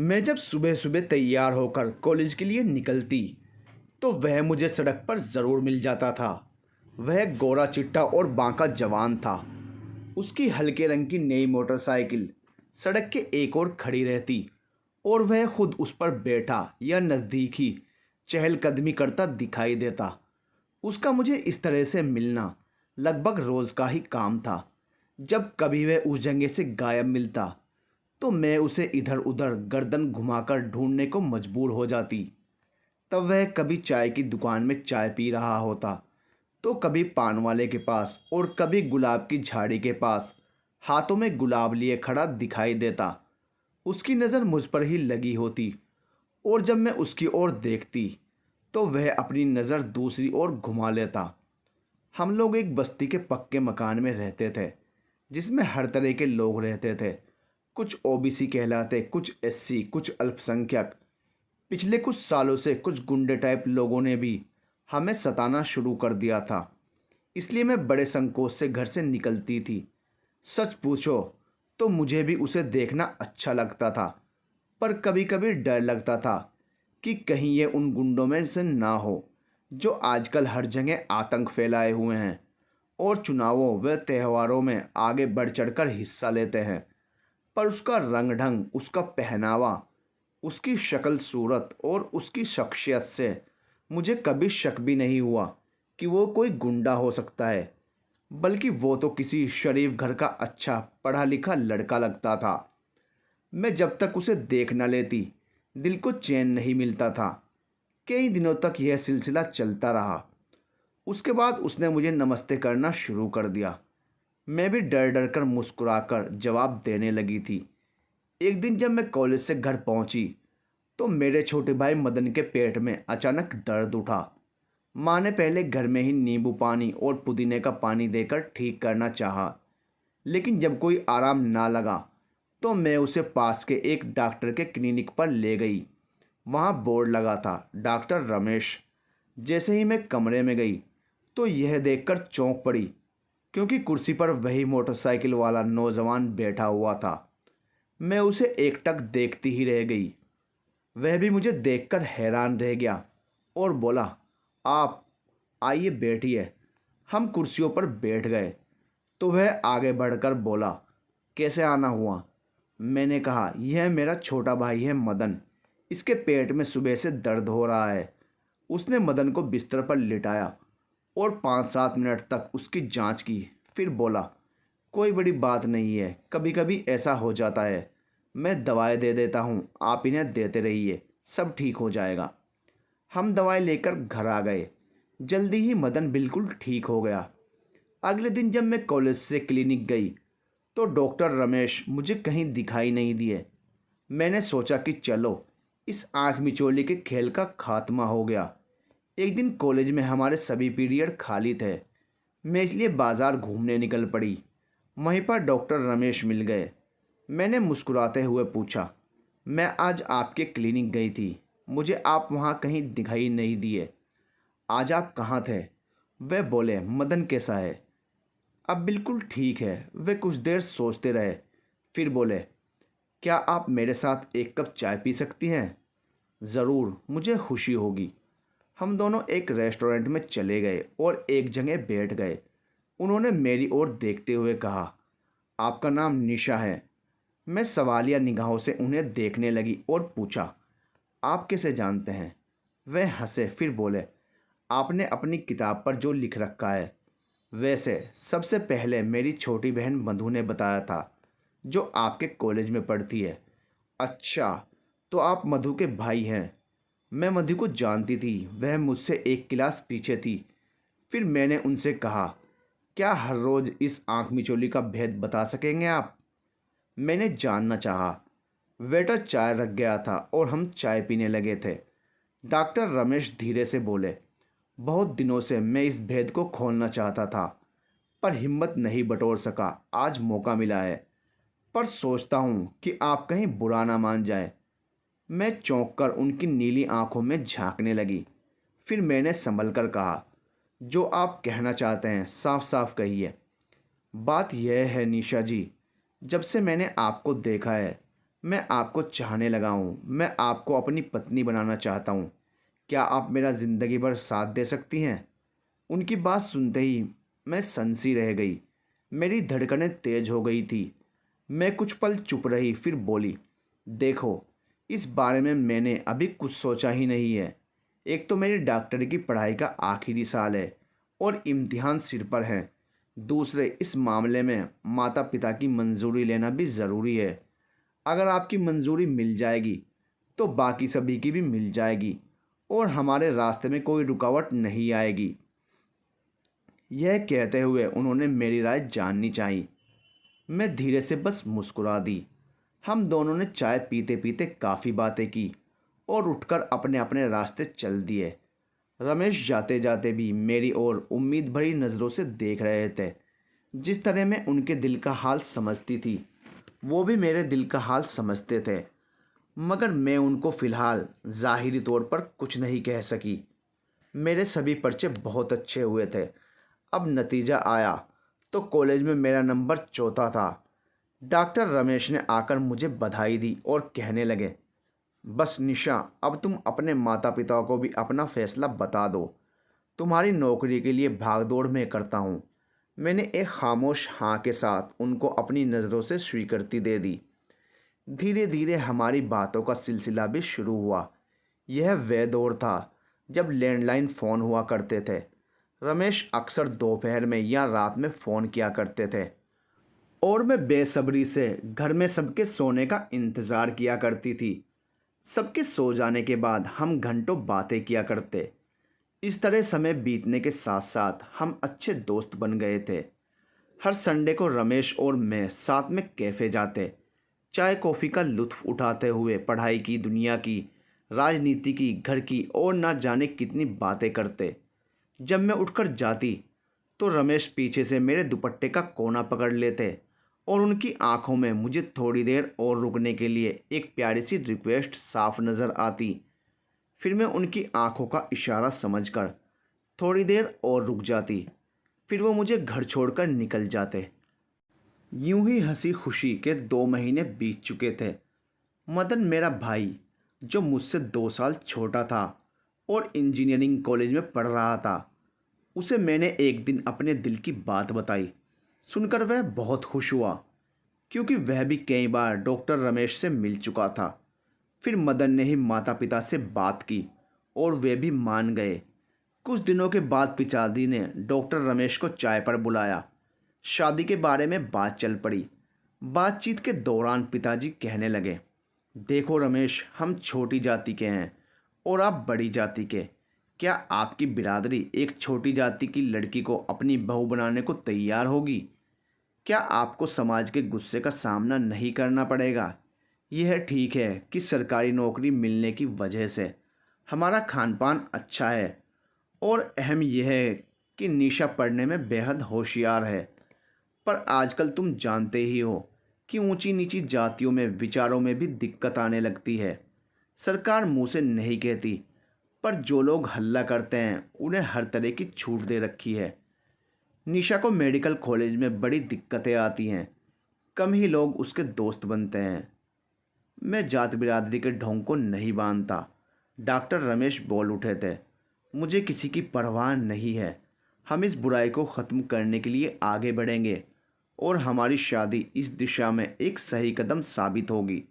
मैं जब सुबह सुबह तैयार होकर कॉलेज के लिए निकलती तो वह मुझे सड़क पर ज़रूर मिल जाता था। वह गोरा चिट्टा और बांका जवान था। उसकी हल्के रंग की नई मोटरसाइकिल सड़क के एक ओर खड़ी रहती और वह खुद उस पर बैठा या नज़दीक ही चहलकदमी करता दिखाई देता। उसका मुझे इस तरह से मिलना लगभग रोज़ का ही काम था। जब कभी वह उस जगह से गायब मिलता तो मैं उसे इधर उधर गर्दन घुमाकर ढूंढने को मजबूर हो जाती। तब वह कभी चाय की दुकान में चाय पी रहा होता, तो कभी पान वाले के पास और कभी गुलाब की झाड़ी के पास हाथों में गुलाब लिए खड़ा दिखाई देता। उसकी नज़र मुझ पर ही लगी होती और जब मैं उसकी ओर देखती तो वह अपनी नज़र दूसरी ओर घुमा लेता। हम लोग एक बस्ती के पक्के मकान में रहते थे जिसमें हर तरह के लोग रहते थे। कुछ ओबीसी कहलाते, कुछ एससी, कुछ अल्पसंख्यक। पिछले कुछ सालों से कुछ गुंडे टाइप लोगों ने भी हमें सताना शुरू कर दिया था, इसलिए मैं बड़े संकोच से घर से निकलती थी। सच पूछो तो मुझे भी उसे देखना अच्छा लगता था, पर कभी कभी डर लगता था कि कहीं ये उन गुंडों में से ना हो जो आजकल हर जगह आतंक फैलाए हुए हैं और चुनावों व त्योहारों में आगे बढ़ चढ़कर हिस्सा लेते हैं। पर उसका रंग ढंग, उसका पहनावा, उसकी शक्ल सूरत और उसकी शख्सियत से मुझे कभी शक भी नहीं हुआ कि वो कोई गुंडा हो सकता है, बल्कि वो तो किसी शरीफ घर का अच्छा पढ़ा लिखा लड़का लगता था। मैं जब तक उसे देख न लेती दिल को चैन नहीं मिलता था। कई दिनों तक यह सिलसिला चलता रहा। उसके बाद उसने मुझे नमस्ते करना शुरू कर दिया। मैं भी डर डर कर मुस्कुराकर जवाब देने लगी थी। एक दिन जब मैं कॉलेज से घर पहुंची तो मेरे छोटे भाई मदन के पेट में अचानक दर्द उठा। माँ ने पहले घर में ही नींबू पानी और पुदीने का पानी देकर ठीक करना चाहा, लेकिन जब कोई आराम ना लगा तो मैं उसे पास के एक डॉक्टर के क्लिनिक पर ले गई। वहाँ बोर्ड लगा था, डॉक्टर रमेश। जैसे ही मैं कमरे में गई तो यह देखकर चौंक पड़ी, क्योंकि कुर्सी पर वही मोटरसाइकिल वाला नौजवान बैठा हुआ था। मैं उसे एकटक देखती ही रह गई। वह भी मुझे देखकर हैरान रह गया और बोला, आप आइए बैठिए। हम कुर्सियों पर बैठ गए तो वह आगे बढ़कर बोला, कैसे आना हुआ? मैंने कहा, यह मेरा छोटा भाई है मदन, इसके पेट में सुबह से दर्द हो रहा है। उसने मदन को बिस्तर पर लिटाया और 5-7 मिनट तक उसकी जांच की, फिर बोला, कोई बड़ी बात नहीं है, कभी कभी ऐसा हो जाता है। मैं दवाई दे देता हूँ, आप इन्हें देते रहिए, सब ठीक हो जाएगा। हम दवाई लेकर घर आ गए। जल्दी ही मदन बिल्कुल ठीक हो गया। अगले दिन जब मैं कॉलेज से क्लिनिक गई तो डॉक्टर रमेश मुझे कहीं दिखाई नहीं दिए। मैंने सोचा कि चलो इस आँख मिचौली के खेल का खात्मा हो गया। एक दिन कॉलेज में हमारे सभी पीरियड खाली थे। मैं इसलिए बाज़ार घूमने निकल पड़ी। वहीं पर डॉक्टर रमेश मिल गए। मैंने मुस्कुराते हुए पूछा, मैं आज आपके क्लिनिक गई थी, मुझे आप वहाँ कहीं दिखाई नहीं दिए। आज आप कहाँ थे? वे बोले, मदन कैसा है? अब बिल्कुल ठीक है। वे कुछ देर सोचते रहे, फिर बोले, क्या आप मेरे साथ एक कप चाय पी सकती हैं? ज़रूर, मुझे खुशी होगी। हम दोनों एक रेस्टोरेंट में चले गए और एक जगह बैठ गए। उन्होंने मेरी ओर देखते हुए कहा, आपका नाम निशा है। मैं सवालिया निगाहों से उन्हें देखने लगी और पूछा, आप कैसे जानते हैं? वे हंसे, फिर बोले, आपने अपनी किताब पर जो लिख रखा है। वैसे सबसे पहले मेरी छोटी बहन मधु ने बताया था, जो आपके कॉलेज में पढ़ती है। अच्छा, तो आप मधु के भाई हैं। मैं मधु को जानती थी, वह मुझसे एक क्लास पीछे थी। फिर मैंने उनसे कहा, क्या हर रोज़ इस आँख मिचौली का भेद बता सकेंगे आप? मैंने जानना चाहा। वेटर चाय रख गया था और हम चाय पीने लगे थे। डॉक्टर रमेश धीरे से बोले, बहुत दिनों से मैं इस भेद को खोलना चाहता था, पर हिम्मत नहीं बटोर सका। आज मौका मिला है, पर सोचता हूँ कि आप कहीं बुरा ना मान जाए। मैं चौंक कर उनकी नीली आंखों में झांकने लगी। फिर मैंने संभल कर कहा, जो आप कहना चाहते हैं साफ साफ कहिए। बात यह है निशा जी, जब से मैंने आपको देखा है मैं आपको चाहने लगा हूँ, मैं आपको अपनी पत्नी बनाना चाहता हूँ। क्या आप मेरा ज़िंदगी भर साथ दे सकती हैं? उनकी बात सुनते ही मैं सनसी रह गई। मेरी धड़कनें तेज हो गई थी। मैं कुछ पल चुप रही, फिर बोली, देखो, इस बारे में मैंने अभी कुछ सोचा ही नहीं है। एक तो मेरी डॉक्टरी की पढ़ाई का आखिरी साल है और इम्तिहान सिर पर है। दूसरे, इस मामले में माता पिता की मंजूरी लेना भी ज़रूरी है। अगर आपकी मंजूरी मिल जाएगी तो बाकी सभी की भी मिल जाएगी और हमारे रास्ते में कोई रुकावट नहीं आएगी। यह कहते हुए उन्होंने मेरी राय जाननी चाहिए। मैं धीरे से बस मुस्कुरा दी। हम दोनों ने चाय पीते पीते काफ़ी बातें की और उठकर अपने अपने रास्ते चल दिए। रमेश जाते जाते भी मेरी ओर उम्मीद भरी नज़रों से देख रहे थे। जिस तरह मैं उनके दिल का हाल समझती थी, वो भी मेरे दिल का हाल समझते थे। मगर मैं उनको फ़िलहाल ज़ाहिरी तौर पर कुछ नहीं कह सकी। मेरे सभी पर्चे बहुत अच्छे हुए थे। अब नतीजा आया तो कॉलेज में मेरा नंबर चौथा था। डॉक्टर रमेश ने आकर मुझे बधाई दी और कहने लगे, बस निशा, अब तुम अपने माता पिता को भी अपना फैसला बता दो। तुम्हारी नौकरी के लिए भागदौड़ मैं करता हूँ। मैंने एक खामोश हाँ के साथ उनको अपनी नज़रों से स्वीकृति दे दी। धीरे धीरे हमारी बातों का सिलसिला भी शुरू हुआ। यह वह दौर था जब लैंडलाइन फ़ोन हुआ करते थे। रमेश अक्सर दोपहर में या रात में फ़ोन किया करते थे और मैं बेसब्री से घर में सबके सोने का इंतज़ार किया करती थी। सबके सो जाने के बाद हम घंटों बातें किया करते। इस तरह समय बीतने के साथ साथ हम अच्छे दोस्त बन गए थे। हर संडे को रमेश और मैं साथ में कैफ़े जाते, चाय कॉफ़ी का लुत्फ़ उठाते हुए पढ़ाई की, दुनिया की, राजनीति की, घर की और ना जाने कितनी बातें करते। जब मैं उठकर जाती तो रमेश पीछे से मेरे दुपट्टे का कोना पकड़ लेते और उनकी आंखों में मुझे थोड़ी देर और रुकने के लिए एक प्यारी सी रिक्वेस्ट साफ नज़र आती। फिर मैं उनकी आंखों का इशारा समझकर थोड़ी देर और रुक जाती। फिर वो मुझे घर छोड़कर निकल जाते। यूं ही हंसी खुशी के 2 महीने बीत चुके थे। मदन मेरा भाई, जो मुझसे 2 साल छोटा था और इंजीनियरिंग कॉलेज में पढ़ रहा था, उसे मैंने एक दिन अपने दिल की बात बताई। सुनकर वह बहुत खुश हुआ, क्योंकि वह भी कई बार डॉक्टर रमेश से मिल चुका था। फिर मदन ने ही माता पिता से बात की और वे भी मान गए। कुछ दिनों के बाद पिताजी ने डॉक्टर रमेश को चाय पर बुलाया। शादी के बारे में बात चल पड़ी। बातचीत के दौरान पिताजी कहने लगे, देखो रमेश, हम छोटी जाति के हैं और आप बड़ी जाति के। क्या आपकी बिरादरी एक छोटी जाति की लड़की को अपनी बहू बनाने को तैयार होगी? क्या आपको समाज के गुस्से का सामना नहीं करना पड़ेगा? यह ठीक है कि सरकारी नौकरी मिलने की वजह से हमारा खान पान अच्छा है और अहम यह है कि निशा पढ़ने में बेहद होशियार है। पर आजकल तुम जानते ही हो कि ऊंची नीची जातियों में विचारों में भी दिक्कत आने लगती है। सरकार मुंह से नहीं कहती, पर जो लोग हल्ला करते हैं उन्हें हर तरह की छूट दे रखी है। निशा को मेडिकल कॉलेज में बड़ी दिक्कतें आती हैं। कम ही लोग उसके दोस्त बनते हैं। मैं जात बिरादरी के ढोंग को नहीं बांधता। डॉक्टर रमेश बोल उठे थे, मुझे किसी की परवाह नहीं है। हम इस बुराई को ख़त्म करने के लिए आगे बढ़ेंगे और हमारी शादी इस दिशा में एक सही कदम साबित होगी।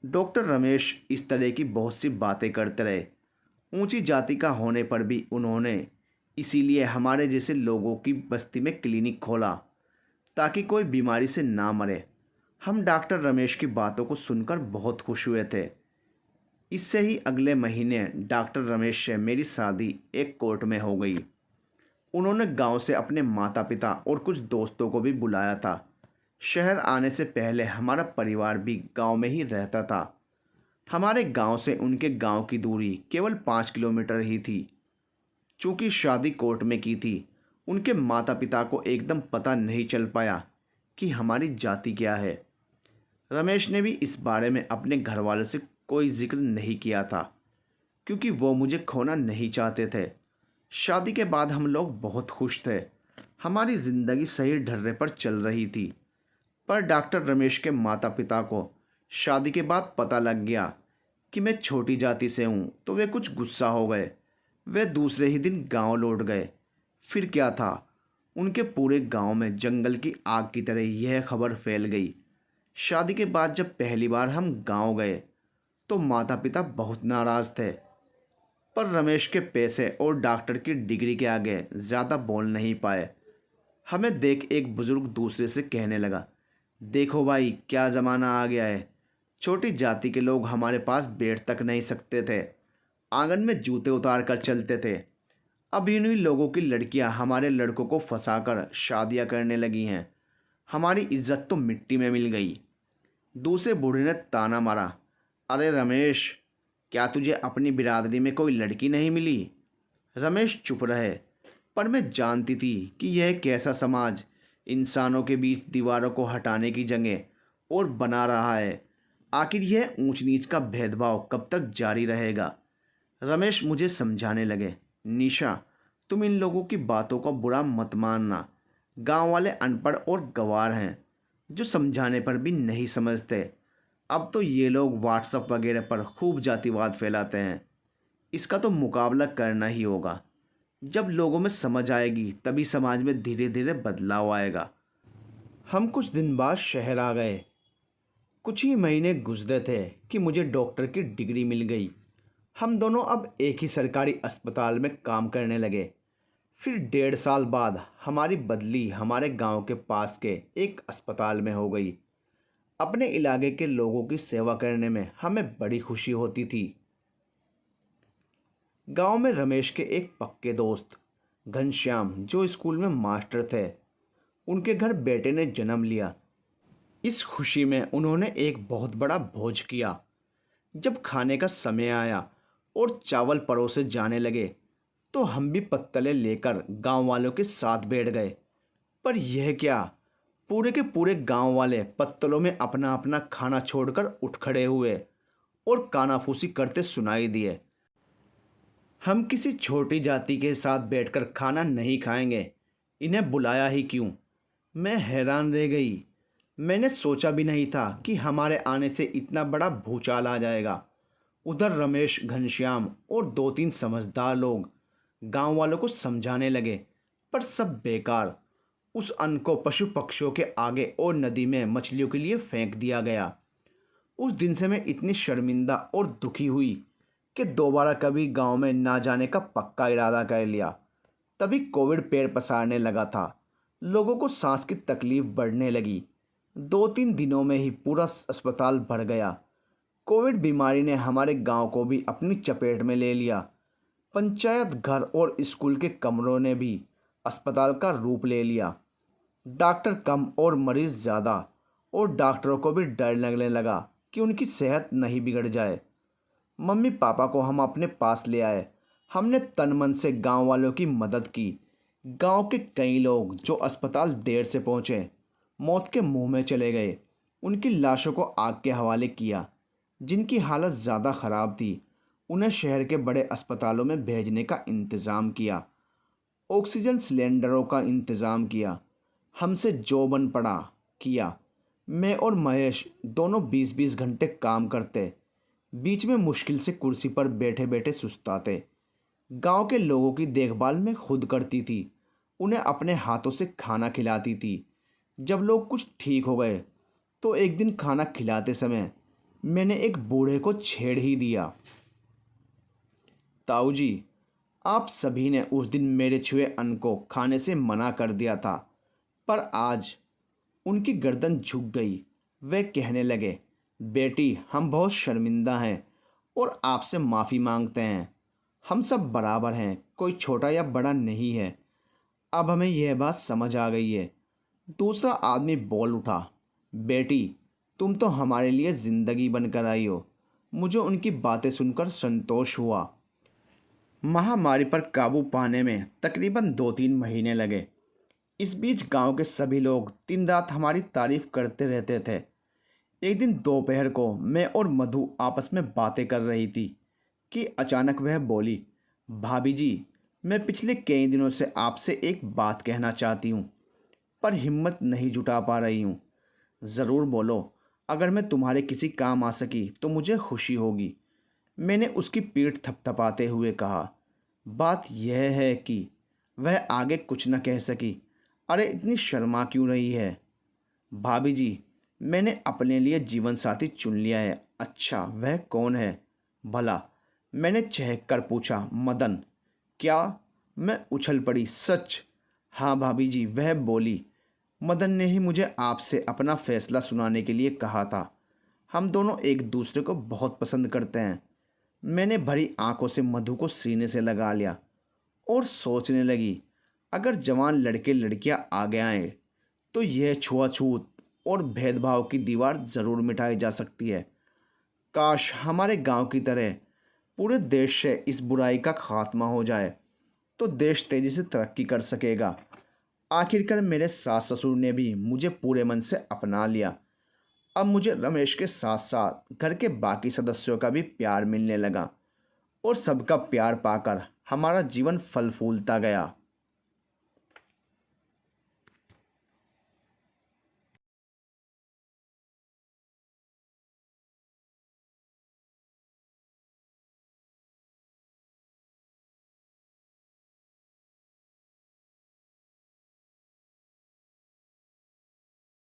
डॉक्टर रमेश इस तरह की बहुत सी बातें करते रहे। ऊंची जाति का होने पर भी उन्होंने इसीलिए हमारे जैसे लोगों की बस्ती में क्लिनिक खोला, ताकि कोई बीमारी से ना मरे। हम डॉक्टर रमेश की बातों को सुनकर बहुत खुश हुए थे। इससे ही अगले महीने डॉक्टर रमेश से मेरी शादी एक कोर्ट में हो गई। उन्होंने गांव से अपने माता पिता और कुछ दोस्तों को भी बुलाया था। शहर आने से पहले हमारा परिवार भी गांव में ही रहता था। हमारे गांव से उनके गांव की दूरी केवल 5 किलोमीटर ही थी। चूँकि शादी कोर्ट में की थी, उनके माता पिता को एकदम पता नहीं चल पाया कि हमारी जाति क्या है। रमेश ने भी इस बारे में अपने घर वालों से कोई जिक्र नहीं किया था, क्योंकि वो मुझे खोना नहीं चाहते थे। शादी के बाद हम लोग बहुत खुश थे। हमारी ज़िंदगी सही ढर्रे पर चल रही थी। पर डॉक्टर रमेश के माता पिता को शादी के बाद पता लग गया कि मैं छोटी जाति से हूँ तो वे कुछ गुस्सा हो गए। वे दूसरे ही दिन गांव लौट गए। फिर क्या था, उनके पूरे गांव में जंगल की आग की तरह यह खबर फैल गई। शादी के बाद जब पहली बार हम गांव गए तो माता पिता बहुत नाराज़ थे, पर रमेश के पैसे और डॉक्टर की डिग्री के आगे ज़्यादा बोल नहीं पाए। हमें देख एक बुज़ुर्ग दूसरे से कहने लगा, देखो भाई क्या ज़माना आ गया है। छोटी जाति के लोग हमारे पास बैठ तक नहीं सकते थे, आंगन में जूते उतार कर चलते थे। अब इन्हीं लोगों की लड़कियां हमारे लड़कों को फंसाकर शादियां करने लगी हैं। हमारी इज्जत तो मिट्टी में मिल गई। दूसरे बूढ़े ने ताना मारा, अरे रमेश, क्या तुझे अपनी बिरादरी में कोई लड़की नहीं मिली? रमेश चुप रहे, पर मैं जानती थी कि यह कैसा समाज इंसानों के बीच दीवारों को हटाने की जगह और बना रहा है। आखिर यह ऊंच नीच का भेदभाव कब तक जारी रहेगा? रमेश मुझे समझाने लगे, निशा, तुम इन लोगों की बातों का बुरा मत मानना। गांव वाले अनपढ़ और गंवार हैं जो समझाने पर भी नहीं समझते। अब तो ये लोग व्हाट्सएप वगैरह पर खूब जातिवाद फैलाते हैं। इसका तो मुकाबला करना ही होगा। जब लोगों में समझ आएगी तभी समाज में धीरे धीरे बदलाव आएगा। हम कुछ दिन बाद शहर आ गए। कुछ ही महीने गुजरे थे कि मुझे डॉक्टर की डिग्री मिल गई। हम दोनों अब एक ही सरकारी अस्पताल में काम करने लगे। फिर 1.5 साल बाद हमारी बदली हमारे गांव के पास के एक अस्पताल में हो गई। अपने इलाके के लोगों की सेवा करने में हमें बड़ी खुशी होती थी। गांव में रमेश के एक पक्के दोस्त घनश्याम, जो स्कूल में मास्टर थे, उनके घर बेटे ने जन्म लिया। इस खुशी में उन्होंने एक बहुत बड़ा भोज किया। जब खाने का समय आया और चावल परोसे जाने लगे तो हम भी पत्तले लेकर गांव वालों के साथ बैठ गए। पर यह क्या, पूरे के पूरे गांव वाले पत्तलों में अपना अपना खाना छोड़कर उठ खड़े हुए और कानाफूसी करते सुनाई दिए। हम किसी छोटी जाति के साथ बैठकर खाना नहीं खाएंगे, इन्हें बुलाया ही क्यों? मैं हैरान रह गई। मैंने सोचा भी नहीं था कि हमारे आने से इतना बड़ा भूचाल आ जाएगा। उधर रमेश, घनश्याम और 2-3 समझदार लोग गांव वालों को समझाने लगे, पर सब बेकार। उस अन्न को पशु पक्षियों के आगे और नदी में मछलियों के लिए फेंक दिया गया। उस दिन से मैं इतनी शर्मिंदा और दुखी हुई कि दोबारा कभी गांव में ना जाने का पक्का इरादा कर लिया। तभी कोविड पैर पसारने लगा था। लोगों को सांस की तकलीफ बढ़ने लगी। 2-3 दिनों में ही पूरा अस्पताल भर गया। कोविड बीमारी ने हमारे गांव को भी अपनी चपेट में ले लिया। पंचायत घर और स्कूल के कमरों ने भी अस्पताल का रूप ले लिया। डॉक्टर कम और मरीज़ ज़्यादा, और डॉक्टरों को भी डर लगने लगा कि उनकी सेहत नहीं बिगड़ जाए। मम्मी पापा को हम अपने पास ले आए। हमने तन मन से गांव वालों की मदद की। गांव के कई लोग जो अस्पताल देर से पहुंचे, मौत के मुंह में चले गए। उनकी लाशों को आग के हवाले किया। जिनकी हालत ज़्यादा ख़राब थी उन्हें शहर के बड़े अस्पतालों में भेजने का इंतज़ाम किया। ऑक्सीजन सिलेंडरों का इंतज़ाम किया। हमसे जो बन पड़ा किया। मैं और महेश दोनों 20-20 घंटे काम करते। बीच में मुश्किल से कुर्सी पर बैठे बैठे सुस्ताते। गांव के लोगों की देखभाल मैं खुद करती थी। उन्हें अपने हाथों से खाना खिलाती थी। जब लोग कुछ ठीक हो गए तो एक दिन खाना खिलाते समय मैंने एक बूढ़े को छेड़ ही दिया। ताऊ जी, आप सभी ने उस दिन मेरे छुए अन्न को खाने से मना कर दिया था, पर आज उनकी गर्दन झुक गई। वे कहने लगे, बेटी, हम बहुत शर्मिंदा हैं और आपसे माफ़ी मांगते हैं। हम सब बराबर हैं, कोई छोटा या बड़ा नहीं है। अब हमें यह बात समझ आ गई है। दूसरा आदमी बोल उठा, बेटी, तुम तो हमारे लिए ज़िंदगी बनकर आई हो। मुझे उनकी बातें सुनकर संतोष हुआ। महामारी पर काबू पाने में तकरीबन 2-3 महीने लगे। इस बीच गांव के सभी लोग दिन रात हमारी तारीफ करते रहते थे। एक दिन दोपहर को मैं और मधु आपस में बातें कर रही थी कि अचानक वह बोली, भाभी जी, मैं पिछले कई दिनों से आपसे एक बात कहना चाहती हूँ, पर हिम्मत नहीं जुटा पा रही हूँ। ज़रूर बोलो, अगर मैं तुम्हारे किसी काम आ सकी तो मुझे खुशी होगी। मैंने उसकी पीठ थपथपाते हुए कहा। बात यह है कि वह आगे कुछ न कह सकी। अरे इतनी शर्मा क्यों रही है? भाभी जी, मैंने अपने लिए जीवन साथी चुन लिया है। अच्छा, वह कौन है भला? मैंने चहक कर पूछा। मदन। क्या? मैं उछल पड़ी। सच? हाँ भाभी जी, वह बोली। मदन ने ही मुझे आपसे अपना फैसला सुनाने के लिए कहा था। हम दोनों एक दूसरे को बहुत पसंद करते हैं। मैंने भरी आंखों से मधु को सीने से लगा लिया और सोचने लगी, अगर जवान लड़के लड़कियां आगे आएं तो यह छुआछूत और भेदभाव की दीवार ज़रूर मिटाई जा सकती है। काश हमारे गांव की तरह पूरे देश से इस बुराई का खात्मा हो जाए तो देश तेज़ी से तरक्की कर सकेगा। आखिरकार मेरे सास ससुर ने भी मुझे पूरे मन से अपना लिया। अब मुझे रमेश के साथ साथ घर के बाकी सदस्यों का भी प्यार मिलने लगा और सबका प्यार पाकर हमारा जीवन फल फूलता गया।